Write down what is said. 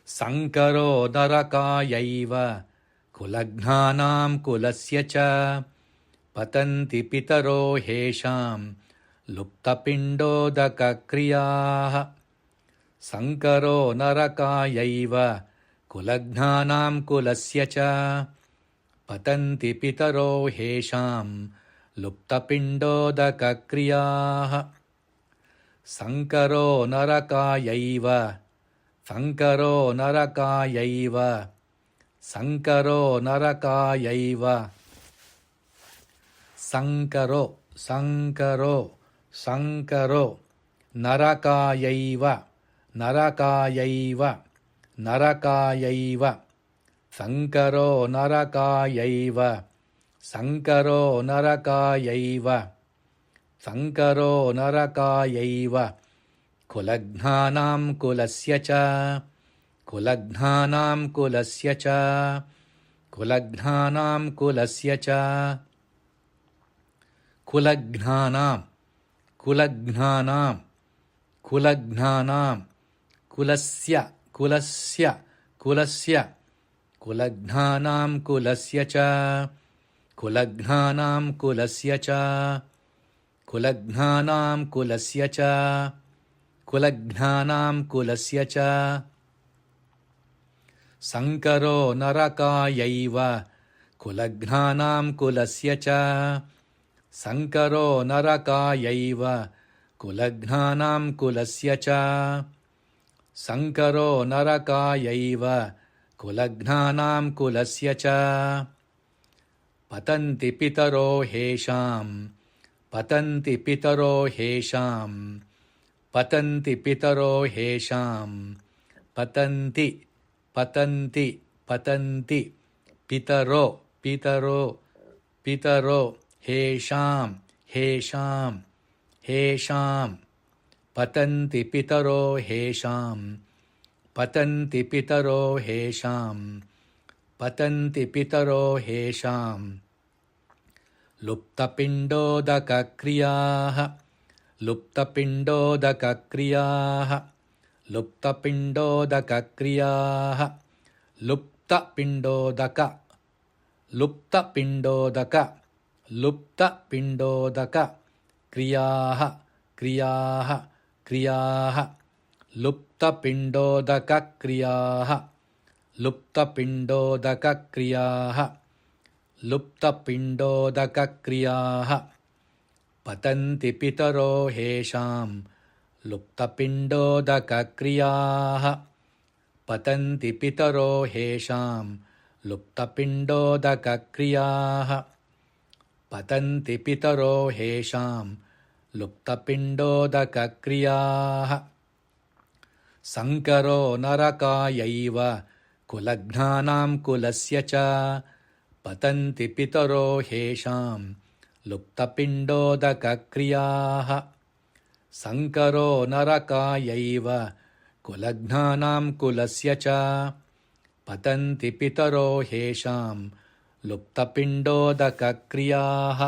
ಸಂಕರೋ ನರಕಾಯೈವ ಕುಲಘ್ನಾನಾಂ ಕುಲಸ್ಯ ಚ ಪತಂತಿ ಪಿತರೋ ಹೇಷಾಂ ಲುಪ್ತಪಿಂಡೋದಕಕ್ರಿಯಾಃ ಸಂಕರೋ ನರಕಾಯೈವ ಕುಲಘ್ನಾನಾಂ ಕುಲಸ್ಯ ಚ ಪತಂತಿ ಪಿತರೋ ಹೇಷಾಂ ಲುಪ್ತಪಿಂಡೋದಕಕ್ರಿಯಾಃ ಸಂಕರೋ ನರಕಾಯೈವ ಸಂಕರೋ ನರಕಾಯೈವ ಸಂಕರೋ ನರಕಾಯೈವ ಸಂಕರೋ ಸಂಕರೋ ಸಂಕರೋ ನರಕಾಯೈವ ನರಕಾಯೈವ ನರಕಾಯೈವ ಸಂಕರೋ ನರಕಾಯೈವ ಸಂಕರೋ ನರಕಾಯೈವ ಸಂಕರೋ ನರಕಾಯೈವ ಕುಲಘ್ನಾನಾಂ ಕುಲಸ್ಯ ಚ ಕುಲಘ್ನಾನಾಂ ಕುಲಸ್ಯ ಚ ಕುಲಘ್ನಾನಾಂ ಕುಲಸ್ಯ ಚ ಕುಲಘ್ನಾನಾಂ ಕುಲಘ್ನಾನಾಂ ಕುಲಘ್ನಾನಾಂ ಕುಲಸ್ಯ ಕುಲಸ್ಯ ಕುಲಸ್ಯ ಕುಲಘ್ನಾನಾಂ ಕುಲಸ್ಯ ಚ ಕುಲಘ್ನಾನಾಂ ಕುಲಸ್ಯ ಚ ಕುಲಘ್ನಾನಾಂ ಕುಲಸ್ಯ ಚ ಕುಲಘ್ನಾನಾಂ ಕುಲಸ್ಯ ಚ ಸಂಕರೋ ನರಕಾಯೈವ ಕುಲಘ್ನಾನಾಂ ಕುಲಸ್ಯ ಚ ಸಂಕರೋ ನರಕಾಯೈವ ಕುಲಘ್ನಾನಾಂ ಕುಲಸ್ಯ ಚ ಸಂಕರೋ ನರಕಾಯೈವ ಕುಲಘ್ನಾನಾಂ ಕುಲಸ್ಯ ಚ ಪತಂತಿ ಪಿತರೋ ಹೇಷಾಂ ಪತಂತಿ ಪಿತರೋ ಹೇಷಾಂ ಪತಂತಿ ಪಿತರೋ ಹೇಷಾಂ ಪತಂತಿ ಪತಂತಿ ಪತಂತಿ ಪಿತರೋ ಪಿತರೋ ಪಿತರೋ ಹೇಷಾಂ ಹೇಷಾಂ ಹೇಷಾಂ ಪತಂತಿ ಪಿತರೋ ಹೇಷಾಂ ಪತಂತಿ ಪಿತರೋ ಹೇಷಾಂ ಪತಂತಿ ಪಿತರೋ ಹೇಷಾಂ ಲುಪ್ತಪಿಂಡೋದಕಕ್ರಿಯಾಃ ಲುಪ್ತಪಿಂಡೋದಕಕ್ರಿಯಾಃ ಲುಪ್ತಪಿಂಡೋದಕಕ್ರಿಯಾಃ ಲುಪ್ತಪಿಂಡೋದಕ ಲುಪ್ತಪಿಂಡೋದಕ ಲುಪ್ತಪಿಂಡೋದಕ ಕ್ರಿಯಾಃ ಕ್ರಿಯಾಃ ಕ್ರಿಯಾಃ ಲುಪ್ತಪಿಂಡೋದಕಕ್ರಿಯಾಃ ಲುಪ್ತಪಿಂಡೋದಕಕ್ರಿಯಾಃ ಲುಪ್ತಪಿಂಡೋದಕಕ್ರಿಯಾಃ ಪತಂತಿ ಪಿತರೋ ಹೇಷಾಂ ಲುಪ್ತಪಿಂಡೋದಕಕ್ರಿಯಾಃ ಪತಂತಿ ಪಿತರೋ ಹೇಷಾಂ ಲುಪ್ತಪಿಂಡೋದಕಕ್ರಿಯಾಃ ಪತಂತಿ ಪಿತರೋ ಹೇಷಾಂ ಲುಪ್ತಪಿಂಡೋದಕಕ್ರಿಯಾಃ ಸಂಕರೋ ನರಕಾಯೈವ ಕುಲಘ್ನಾನಾಂ ಕುಲಸ್ಯ ಚ ಪತಂತಿ ಪಿತರೋ ಹೇಷಾಂ ಲುಪ್ತಪಿಂಡೋದಕಕ್ರಿಯಾಃ ಸಂಕರೋ ನರಕಾಯೈವ ಕುಲಘ್ನಾನಾಂ ಕುಲಸ್ಯ ಚ ಪತಂತಿ ಪಿತರೋ ಹೇಷಾಂ ಲುಪ್ತಪಿಂಡೋದಕಕ್ರಿಯಾಃ